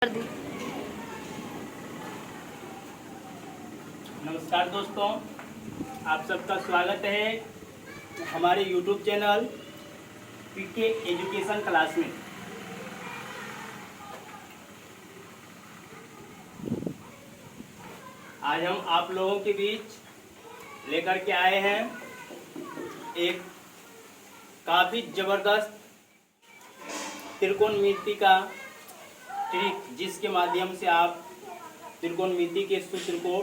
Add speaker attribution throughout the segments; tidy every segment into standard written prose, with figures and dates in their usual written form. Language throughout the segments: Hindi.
Speaker 1: नमस्कार दोस्तों, आप सबका स्वागत है हमारे YouTube channel PK education class में। आज हम आप लोगों के बीच लेकर के आए हैं एक काफ़ी ज़बरदस्त त्रिकोणमिति का ट्रिक, जिसके माध्यम से आप त्रिकोणमिति के सूत्र को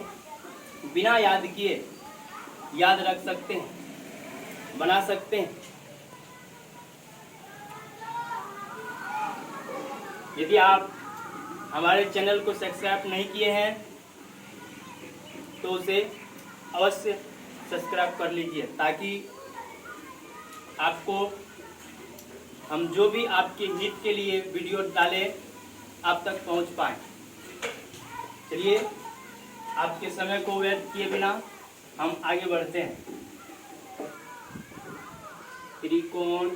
Speaker 1: बिना याद किए याद रख सकते हैं, बना सकते हैं। यदि आप हमारे चैनल को सब्सक्राइब नहीं किए हैं तो उसे अवश्य सब्सक्राइब कर लीजिए, ताकि आपको हम जो भी आपके हित के लिए वीडियो डालें आप तक पहुंच पाए। चलिए, आपके समय को व्यर्थ किए बिना हम आगे बढ़ते हैं। त्रिकोणमिति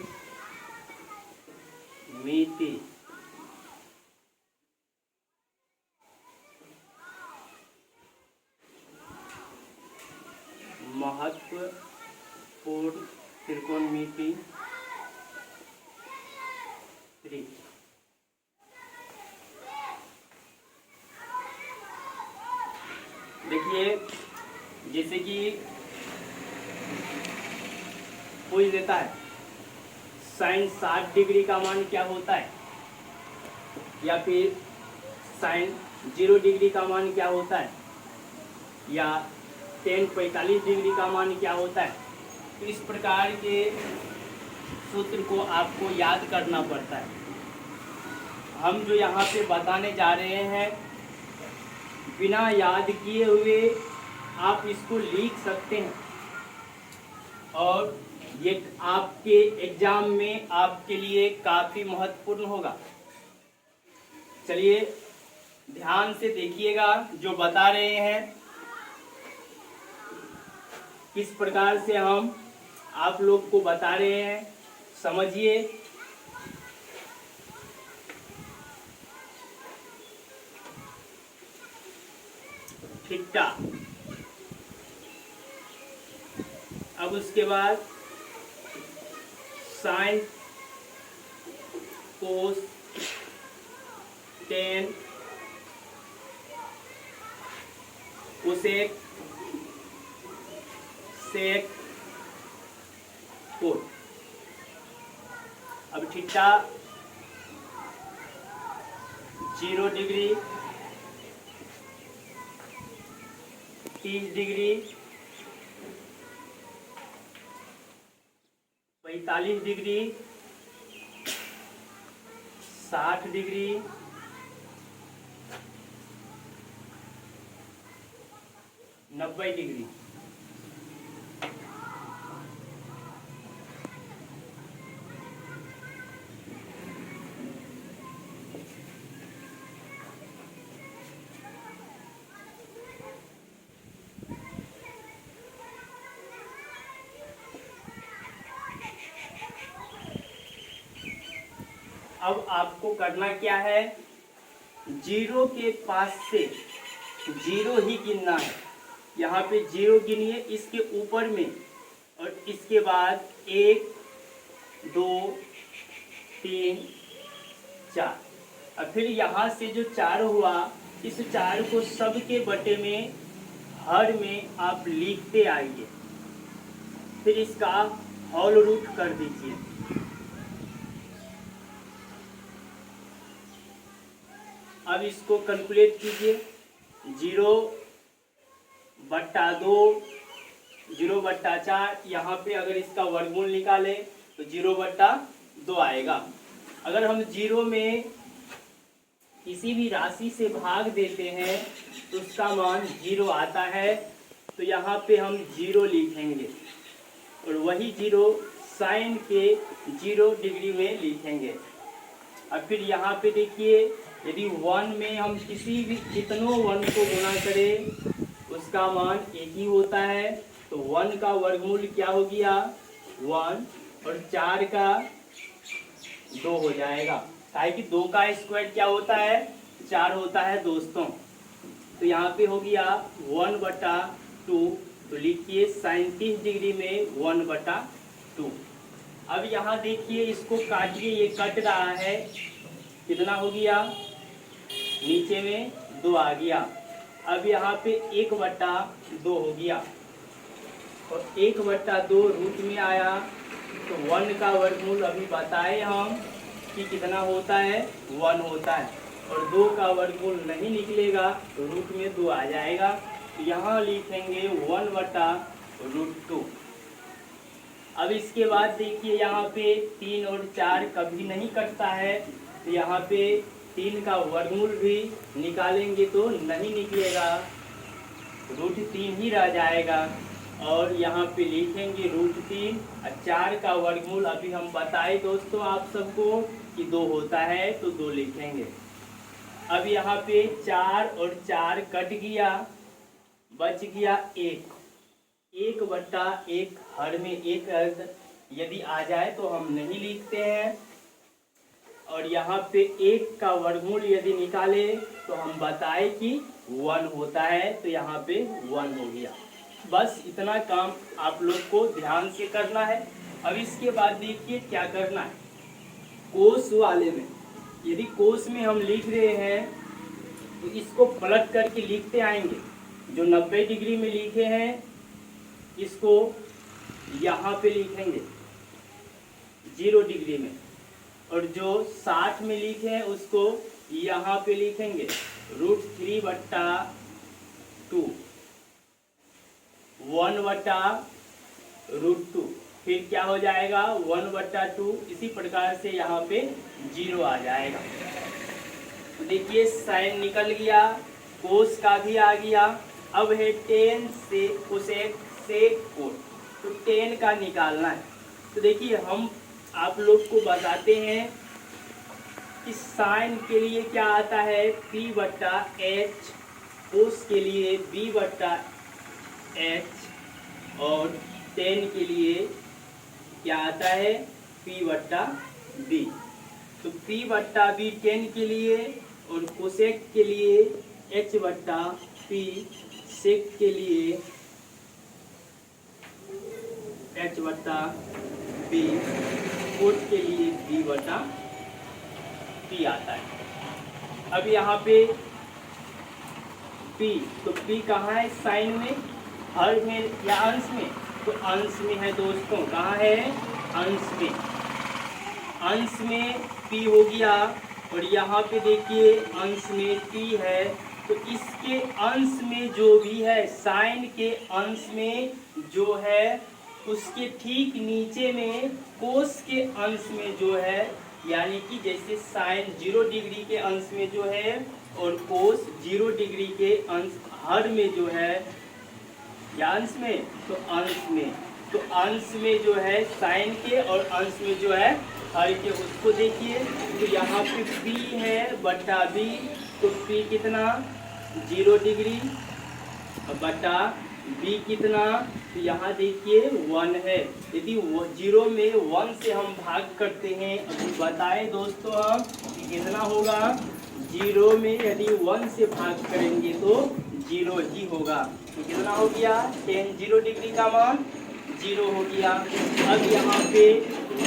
Speaker 1: महत्वपूर्ण त्रिकोणमिति ट्रिक। देखिए, जैसे कि पूछ देता है साइन 60 डिग्री का मान क्या होता है, या फिर साइन 0 डिग्री का मान क्या होता है, या tan 45 डिग्री का मान क्या होता है। तो इस प्रकार के सूत्र को आपको याद करना पड़ता है। हम जो यहाँ पे बताने जा रहे हैं, बिना याद किए हुए आप इसको लिख सकते हैं और ये आपके एग्जाम में आपके लिए काफ़ी महत्वपूर्ण होगा। चलिए, ध्यान से देखिएगा जो बता रहे हैं, किस प्रकार से हम आप लोग को बता रहे हैं, समझिए। थीटा, अब उसके बाद साइन, कोस, टेन, कोसेक, सेक, कोट। अब theta 0 degree, 30 degree, 45 degree, 60 degree, 90 degree. अब आपको करना क्या है, 0 के पास से 0 ही गिनना है। यहाँ पे 0 गिनिए, इसके ऊपर में, और इसके बाद 1 2 3 4, और फिर यहाँ से जो 4 हुआ, इस 4 को सबके बटे में हर में आप लिखते आइए, फिर इसका होल रूट कर दीजिए। अब इसको कैलकुलेट कीजिए, 0/2, 0/4। यहाँ पे अगर इसका वर्गमूल निकालें तो 0/2 आएगा। अगर हम 0 में किसी भी राशि से भाग देते हैं तो उसका मान 0 आता है। तो यहाँ पे हम 0 लिखेंगे, और वही 0 साइन के 0 डिग्री में लिखेंगे। अब फिर यहाँ पे देखिए, यदि 1 में हम किसी भी कितनों 1 को गुणा करें उसका मान 1 ही होता है। तो 1 का वर्गमूल क्या हो गया, 1, और 4 का 2 हो जाएगा। काहे कि 2 का स्क्वायर क्या होता है, 4 होता है दोस्तों। तो यहाँ पे हो गया 1/2। तो लिखिए साइन 30 डिग्री में 1/2। अब यहाँ देखिए इसको काटिए, ये कट रहा है, कितना हो गया, नीचे में 2 आ गया। अब यहाँ पे 1/2 हो गया और 1/2 रूट में आया। तो 1 का वर्गमूल अभी बताए हम कि कितना होता है, 1 होता है। और 2 का वर्गमूल नहीं निकलेगा तो रूट में 2 आ जाएगा। तो यहाँ लिखेंगे 1/√2। अब इसके बाद देखिए यहाँ पे 3 और 4 कभी नहीं कटता है, तो यहाँ पे 3 का वर्गमूल भी निकालेंगे तो नहीं निकलेगा, √3 ही रह जाएगा। और यहाँ पे लिखेंगे √3। और 4 का वर्गमूल अभी हम बताए दोस्तों आप सबको कि 2 होता है, तो 2 लिखेंगे। अब यहाँ पे 4 और 4 कट गया, बच गया 1। 1/1 हर में 1 यदि आ जाए तो हम नहीं लिखते हैं। और यहाँ पे 1 का वर्गमूल यदि निकाले तो हम बताए कि 1 होता है, तो यहाँ पे 1 हो गया। बस इतना काम आप लोग को ध्यान से करना है। अब इसके बाद देखिए क्या करना है। कोस वाले में, यदि कोस में हम लिख रहे हैं तो इसको पलट करके लिखते आएंगे। जो 90 डिग्री में लिखे हैं इसको यहाँ पे लिखेंगे 0 डिग्री में, और जो 60 में लिखे हैं उसको यहाँ पे लिखेंगे √3/2, 1/√2। फिर क्या हो जाएगा 1/2। इसी प्रकार से यहाँ पे 0 आ जाएगा। तो देखिए साइन निकल गया, कोस का भी आ गया। अब है टेन से कोसेक सेक कोट, तो 10 का निकालना है। तो देखिए हम आप लोग को बताते हैं कि साइन के लिए क्या आता है P/H, कोस के लिए B/H, और 10 के लिए क्या आता है P/B। तो P/B 10 के लिए और कोसेक के लिए H/P, सेक के लिए H/B, कोट के लिए B/P आता है। अब यहाँ पे P, तो P कहाँ है साइन में, हर में या अंश में? तो अंश में है दोस्तों। कहाँ है? अंश में। अंश में P हो गया, और यहाँ पे देखिए अंश में P है। तो इसके अंश में जो भी है, साइन के अंश में जो है उसके ठीक नीचे में कोस के अंश में जो है, यानी कि जैसे साइन 0 डिग्री के अंश में जो है और कोस 0 डिग्री के अंश हर में जो है, या अंश में, तो अंश में। तो अंश में जो है साइन के और अंश में जो है हर के, उसको देखिए। तो यहाँ पे P है बटा B, तो P कितना 0 डिग्री बटा B कितना, तो यहाँ देखिए 1 है। यदि 0 में 1 से हम भाग करते हैं, अभी बताए दोस्तों हम कि कितना होगा। 0 में यदि 1 से भाग करेंगे तो 0 ही होगा। तो कितना हो गया 10, 0 डिग्री का मान 0 हो गया। अब यहाँ पे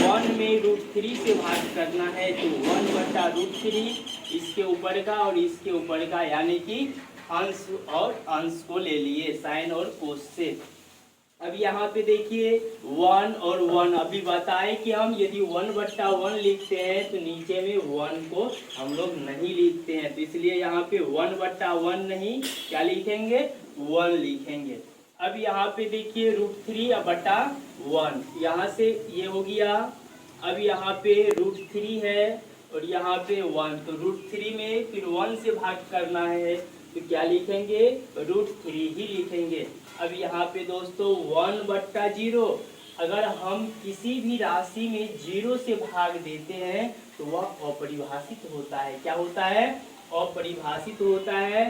Speaker 1: 1 में √3 से भाग करना है, तो 1/√3 इसके ऊपर का और इसके ऊपर का, यानी कि अंश और अंश को ले लिए साइन और कोस से। अब यहाँ पे देखिए 1 और 1 अभी बताए कि हम यदि 1/1 लिखते हैं तो नीचे में 1 को हम लोग नहीं लिखते हैं, तो इसलिए यहाँ पे 1/1 नहीं, क्या लिखेंगे 1 लिखेंगे। अब यहाँ पे देखिए √3/1, यहाँ से ये हो गया। अब यहाँ पे √3 है और यहाँ पे 1, तो √3 में फिर 1 से भाग करना है, तो क्या लिखेंगे √3 ही लिखेंगे। अब यहाँ पे दोस्तों 1/0, अगर हम किसी भी राशि में 0 से भाग देते हैं तो वह अपरिभाषित होता है। क्या होता है? अपरिभाषित होता है,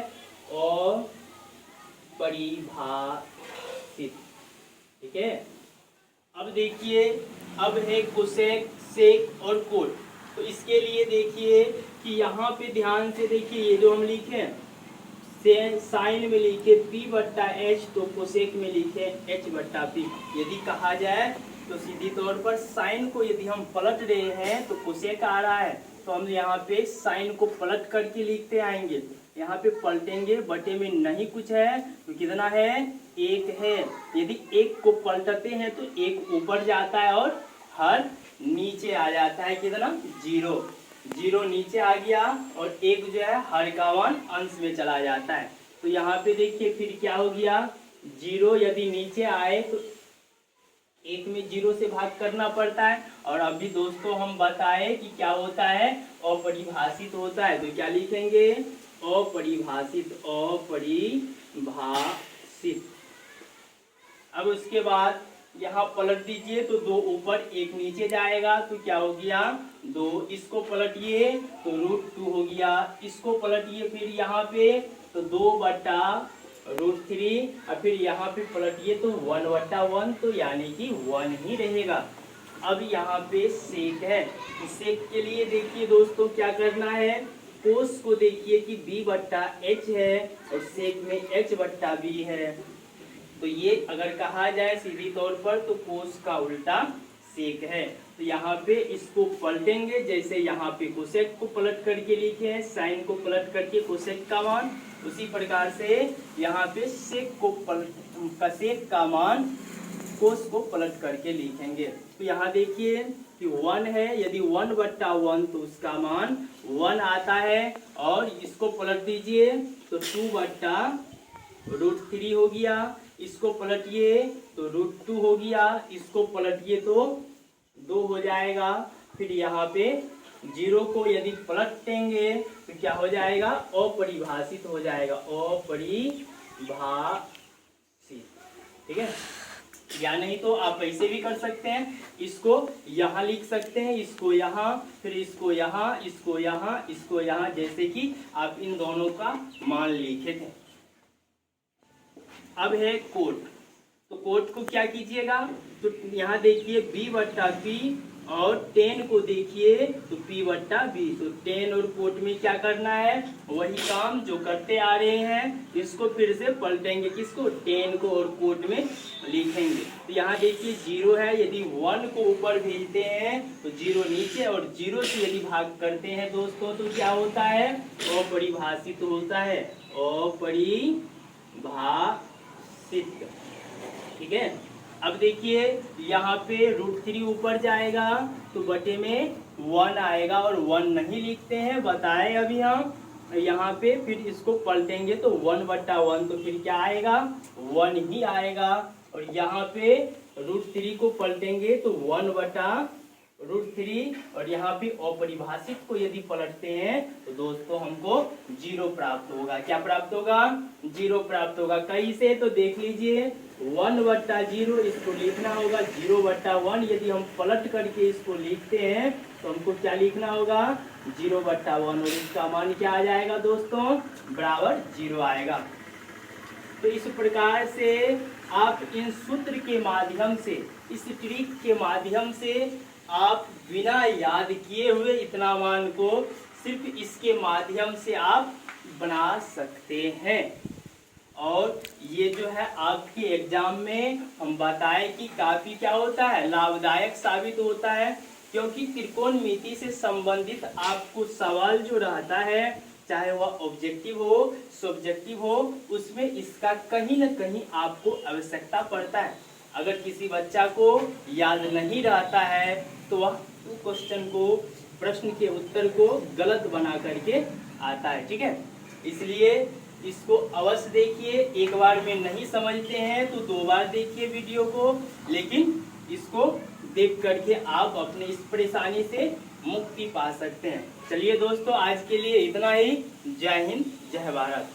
Speaker 1: अपरिभाषित। ठीक है। अब देखिए, अब है कोसेक, सेक और कोट। तो इसके लिए देखिए कि यहाँ पे ध्यान से देखिए, ये जो हम लिखे से साइन में लिखे P बट्टा H, तो कोसेक में लिखे H बट्टा P। यदि कहा जाए तो सीधी तौर पर साइन को यदि हम पलट रहे हैं तो कोसेक आ रहा है, तो हम यहाँ पे साइन को पलट करके लिखते आएंगे। यहाँ पे पलटेंगे, बटे में नहीं कुछ है तो कितना है, 1 है। यदि 1 को पलटते हैं तो 1 ऊपर जाता है और हर नीचे आ जाता है, कितना 0। 0 नीचे आ गया और 1 जो है हर का मान अंश में चला जाता है। तो यहाँ पे देखिए फिर क्या हो गया, 0 यदि नीचे आए तो 1 में 0 से भाग करना पड़ता है। और अभी दोस्तों हम बताए कि क्या होता है, अपरिभाषित होता है। तो क्या लिखेंगे, अपरिभाषित, अपरिभाषित। अब उसके बाद यहाँ पलट दीजिए तो 2 ऊपर 1 नीचे जाएगा, तो क्या हो गया 2। इसको पलटिए तो √2 हो गया। इसको पलटिए फिर यहाँ पे तो 2 बटा √3, और फिर यहाँ पे पलटिए तो 1 बटा 1, तो यानी कि 1 ही रहेगा। अब यहाँ पे सेक है, तो सेक के लिए देखिए दोस्तों क्या करना है, कोस को देखिए कि B बट्टा H है और सेक में H बट्टा B है। तो ये अगर कहा जाए सीधी तौर पर तो कोस का उल्टा सेक है। तो यहाँ पे इसको पलटेंगे, जैसे यहाँ पे कोसेक को पलट करके लिखे हैं, साइन को पलट करके कोसेक का मान, उसी प्रकार से यहाँ पे सेक को कसेक का मान कोस को पलट करके लिखेंगे। तो यहाँ देखिए कि 1 है, यदि 1 बट्टा 1 तो उसका मान 1 आता है। और इसको पलट दीजिए तो 2 बट्टा √3 हो गया। इसको पलटिए तो √2 हो गया। इसको पलटिए तो 2 हो जाएगा। फिर यहाँ पे 0 को यदि पलट देंगे तो क्या हो जाएगा, अपरिभाषित हो जाएगा, अपरिभाषित। ठीक है, या नहीं तो आप ऐसे भी कर सकते हैं, इसको यहाँ लिख सकते हैं, इसको यहाँ, फिर इसको यहाँ, इसको यहाँ, इसको यहाँ, जैसे कि आप इन दोनों का मान लिखे थे। अब है कोट, तो कोट को क्या कीजिएगा, तो यहाँ देखिए B बट्टा P और 10 को देखिए तो P बट्टा B। तो 10 और कोट में क्या करना है, वही काम जो करते आ रहे हैं। इसको फिर से पलटेंगे, किसको, 10 को, और कोट में लिखेंगे। तो यहाँ देखिए 0 है, यदि 1 को ऊपर भेजते हैं तो 0 नीचे, और 0 से यदि भाग करते हैं दोस्तों तो क्या होता है, अपरिभाषित होता है, अपरिभाषित। ठीक है, अब देखिए यहाँ पे √3 ऊपर जाएगा तो बटे में 1 आएगा, और 1 नहीं लिखते हैं, बताए अभी हम। यहाँ पे फिर इसको पलटेंगे तो 1 बट्टा 1, तो फिर क्या आएगा, 1 ही आएगा। और यहाँ पे √3 को पलटेंगे तो 1 बटा √3, और यहाँ पे अपरिभाषित को यदि पलटते हैं तो दोस्तों हमको 0 प्राप्त होगा। क्या प्राप्त होगा, 0 प्राप्त होगा। कैसे, तो देख लीजिए 1 बट्टा 0 इसको लिखना होगा, 0 बट्टा 1 यदि हम पलट करके इसको लिखते हैं तो हमको क्या लिखना होगा, 0 बट्टा 1, और इसका मान क्या आ जाएगा दोस्तों, बराबर 0 आएगा। तो इस प्रकार से आप इन सूत्र के माध्यम से, इस ट्रिक के माध्यम से आप बिना याद किए हुए इतना मान को सिर्फ इसके माध्यम से आप बना सकते हैं। और ये जो है आपके एग्जाम में हम बताएं कि काफी क्या होता है, लाभदायक साबित होता है, क्योंकि त्रिकोणमिति से संबंधित आपको सवाल जो रहता है, चाहे वह ऑब्जेक्टिव हो, सब्जेक्टिव हो, उसमें इसका कहीं न कहीं आपको आवश्यकता पड़ता है। अगर किसी बच्चा को याद नहीं रहता है तो वह क्वेश्चन को, प्रश्न के उत्तर को गलत बना करके आता है। ठीक है, इसलिए इसको अवश्य देखिए। एक बार में नहीं समझते हैं तो 2 बार देखिए वीडियो को, लेकिन इसको देख करके आप अपने इस परेशानी से मुक्ति पा सकते हैं। चलिए दोस्तों, आज के लिए इतना ही। जय हिंद, जय भारत।